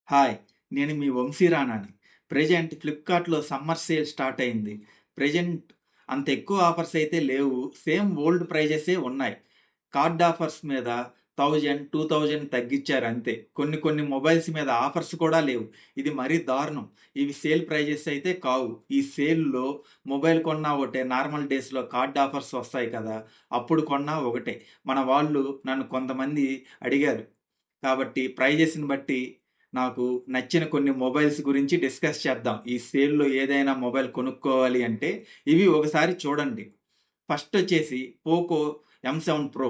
Hi! నేను మీ Vamsi రానాని. Present ఫ్లిప్‌కార్ట్‌లో summer sale start అయింది. ప్రెజెంట్ అంత ఎక్కువ ఆఫర్స్ అయితే లేవు. సేమ్ ఓల్డ్ ప్రైజెసే ఉన్నాయి. కార్డ్ ఆఫర్స్ మీద 1000, 2000 తగ్గిచ్చారు అంతే. కొన్ని కొన్ని మొబైల్స్ మీద ఆఫర్స్ కూడా లేవు. ఇది మరీ దారుణం. ఇవి సేల్ ప్రైజెస్ అయితే కావు. ఈ సేల్‌లో మొబైల్ కొన్నా ఒకటే, నార్మల్ డేస్‌లో కార్డ్ ఆఫర్స్ వస్తాయి కదా! అప్పుడు కొన్నా ఒకటే. మన వాళ్ళు నన్ను కొంతమంది అడిగారు. కాబట్టి ప్రైజెస్‌ని బట్టి నాకు నచ్చిన కొన్ని మొబైల్స్ గురించి డిస్కస్ చేద్దాం. ఈ సేల్‌లో ఏదైనా మొబైల్ కొనుక్కోవాలి అంటే ఇవి ఒకసారి చూడండి. ఫస్ట్ వచ్చేసి పోకో ఎం7 ప్రో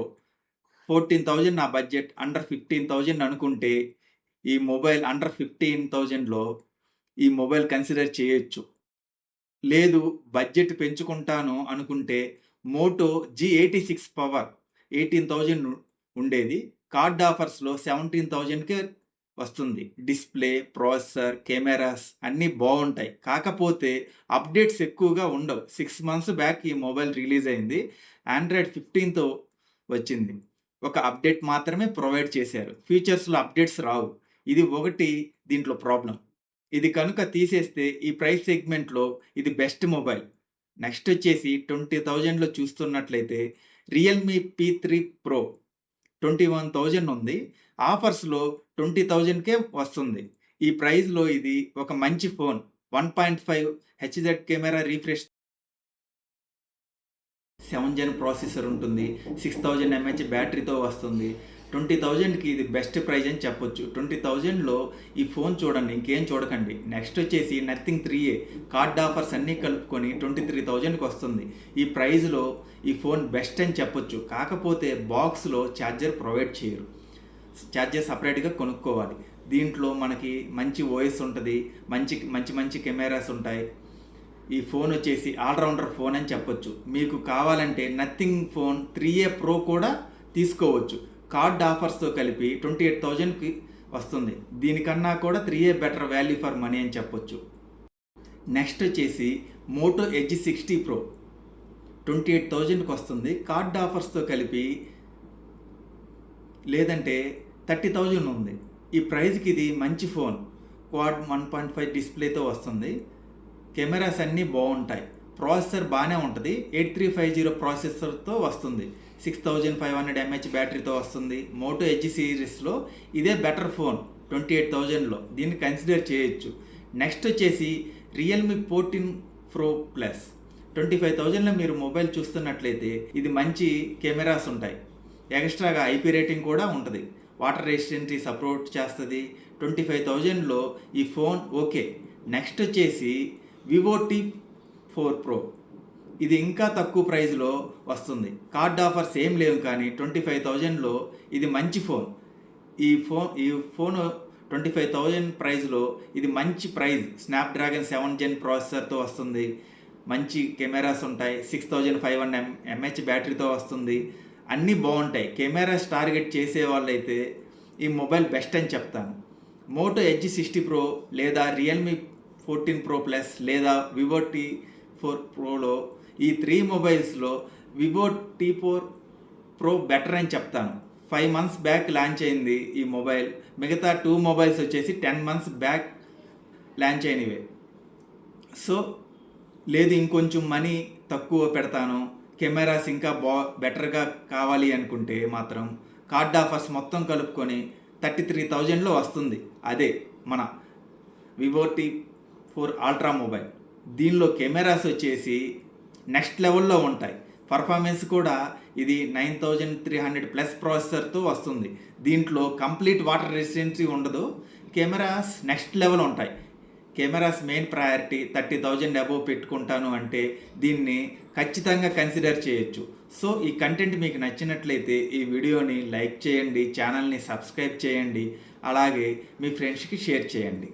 14,000 నా బడ్జెట్. అండర్ 15,000 అనుకుంటే ఈ మొబైల్ అండర్ 15,000లో ఈ మొబైల్ కన్సిడర్ చేయొచ్చు. లేదు బడ్జెట్ పెంచుకుంటాను అనుకుంటే మోటో G86 పవర్ 18,000 ఉండేది. కార్డ్ ఆఫర్స్‌లో 17,000కే వస్తుంది. డిస్‌ప్లే, ప్రాసెసర్, కెమెరాస్ అన్నీ బావుంటాయి. కాకపోతే అప్‌డేట్స్ ఎక్కువగా ఉండవు. 6 మంత్స్ బ్యాక్ ఈ మొబైల్ రిలీజ్ అయింది. ఆండ్రాయిడ్ 15తో వచ్చింది. ఒక అప్‌డేట్ మాత్రమే ప్రొవైడ్ చేశారు. ఫ్యూచర్స్‌లో అప్‌డేట్స్ రావు. ఇది ఒకటి దీంట్లో ప్రాబ్లమ్. ఇది కనుక తీసేస్తే ఈ ప్రైస్ సెగ్మెంట్‌లో ఇది బెస్ట్ మొబైల్. నెక్స్ట్ వచ్చేసి 20,000లో చూస్తున్నట్లయితే రియల్‌మీ పీ3 ప్రో 21,000 ఉంది. ఆఫర్స్‌లో 20,000కే వస్తుంది. ఈ ప్రైస్‌లో ఇది ఒక మంచి ఫోన్. 1.5 హెచ్‌జెడ్ కెమెరా రిఫ్రెష్ 7 జెన్ ప్రాసెసర్ ఉంటుంది. 6000 ఎంహెచ్ బ్యాటరీతో వస్తుంది. 20,000కి ఇది బెస్ట్ ప్రైస్ అని చెప్పొచ్చు. 20,000లో ఈ ఫోన్ చూడండి. ఇంకేం చూడకండి. నెక్స్ట్ వచ్చేసి నథింగ్ 3ఏ కార్డ్ ఆఫర్స్ అన్నీ కలుపుకొని 23,000కి వస్తుంది. ఈ ప్రైస్‌లో ఈ ఫోన్ బెస్ట్ అని చెప్పొచ్చు. కాకపోతే బాక్స్‌లో ఛార్జర్ ప్రొవైడ్ చేయరు. ఛార్జర్ సెపరేట్‌గా కొనుక్కోవాలి. దీంట్లో మనకి మంచి ఓఎస్ ఉంటది. మంచి కెమెరాస్ ఉంటాయి. ఈ ఫోన్ వచ్చేసి ఆల్‌రౌండర్ ఫోన్ అని చెప్పొచ్చు. మీకు కావాలంటే నథింగ్ ఫోన్ 3ఏ ప్రో కూడా తీసుకోవచ్చు. కార్డ్ ఆఫర్స్‌తో కలిపి 28,000కి వస్తుంది. దీనికన్నా కూడా 3ఏ బెటర్ వాల్యూ ఫర్ మనీ అని చెప్పొచ్చు. నెక్స్ట్ వచ్చేసి మోటో ఎడ్జ్ 60 ప్రో 28,000కి వస్తుంది. కార్డ్ ఆఫర్స్‌తో కలిపి లేదంటే 30,000 ఉంది. ఈ ప్రైస్‌కి ఇది మంచి ఫోన్. క్వాడ్ 1.5 డిస్‌ప్లేతో వస్తుంది. కెమెరాస్ అన్నీ బాగుంటాయి. ప్రాసెసర్ బాగానే ఉంటుంది. 8350 ప్రాసెసర్తో వస్తుంది. 6500 ఎంహెచ్ బ్యాటరీతో వస్తుంది. మోటో ఎడ్జ్ సిరీస్లో ఇదే బెటర్ ఫోన్ 28,000లో. దీన్ని కన్సిడర్ చేయొచ్చు. నెక్స్ట్ వచ్చేసి రియల్మీ 14 ప్రో ప్లస్ 25,000లో మీరు మొబైల్ చూస్తున్నట్లయితే ఇది మంచి కెమెరాస్ ఉంటాయి. ఎక్స్ట్రాగా ఐపీ రేటింగ్ కూడా ఉంటుంది. వాటర్ రెసిస్టెన్సీ సపోర్ట్ చేస్తుంది. 25,000లో ఈ ఫోన్ ఓకే. నెక్స్ట్ వచ్చేసి వివో టీ4 ప్రో ఇది ఇంకా తక్కువ ప్రైస్లో వస్తుంది. కార్డ్ ఆఫర్స్ ఏం లేవు కానీ 25,000లో ఇది మంచి ఫోన్. ఈ ఫోన్ 25,000 ప్రైస్లో ఇది మంచి ప్రైస్. స్నాప్డ్రాగన్ 7 జెన్ ప్రాసెసర్తో వస్తుంది. మంచి కెమెరాస్ ఉంటాయి. 6500 ఎంహెచ్ బ్యాటరీతో వస్తుంది. అన్నీ బాగుంటాయి. కెమెరాస్ టార్గెట్ చేసే వాళ్ళైతే ఈ మొబైల్ బెస్ట్ అని చెప్తాను. మోటో ఎడ్జ్ 60 ప్రో లేదా రియల్మీ 14 ప్రో ప్లస్ లేదా వివో టీ4 ప్రోలో ఈ 3 మొబైల్స్లో వివో టీ4 ప్రో బెటర్ అని చెప్తాను. 5 మంత్స్ బ్యాక్ లాంచ్ అయింది ఈ మొబైల్. మిగతా 2 మొబైల్స్ వచ్చేసి 10 మంత్స్ బ్యాక్ లాంచ్ అయినవే. సో లేదు ఇంకొంచెం మనీ తక్కువ పెడతాను, కెమెరాస్ ఇంకా బెటర్గా కావాలి అనుకుంటే మాత్రం కార్డ్ ఆఫర్స్ మొత్తం కలుపుకొని 33,000లో వస్తుంది. అదే మన వివో టీ4 అల్ట్రా మొబైల్. దీనిలో కెమెరాస్ వచ్చేసి నెక్స్ట్ లెవెల్లో ఉంటాయి. పర్ఫార్మెన్స్ కూడా ఇది 9300 ప్లస్ ప్రాసెసర్తో వస్తుంది. దీంట్లో కంప్లీట్ వాటర్ రెసిస్టెన్సీ ఉండదు. కెమెరాస్ నెక్స్ట్ లెవెల్ ఉంటాయి. కెమెరాస్ మెయిన్ ప్రయారిటీ 30,000 అబోవ్ పెట్టుకుంటాను అంటే దీన్ని ఖచ్చితంగా కన్సిడర్ చేయొచ్చు. సో ఈ కంటెంట్ మీకు నచ్చినట్లయితే ఈ వీడియోని లైక్ చేయండి, ఛానల్ని సబ్స్క్రైబ్ చేయండి, అలాగే మీ ఫ్రెండ్స్కి షేర్ చేయండి.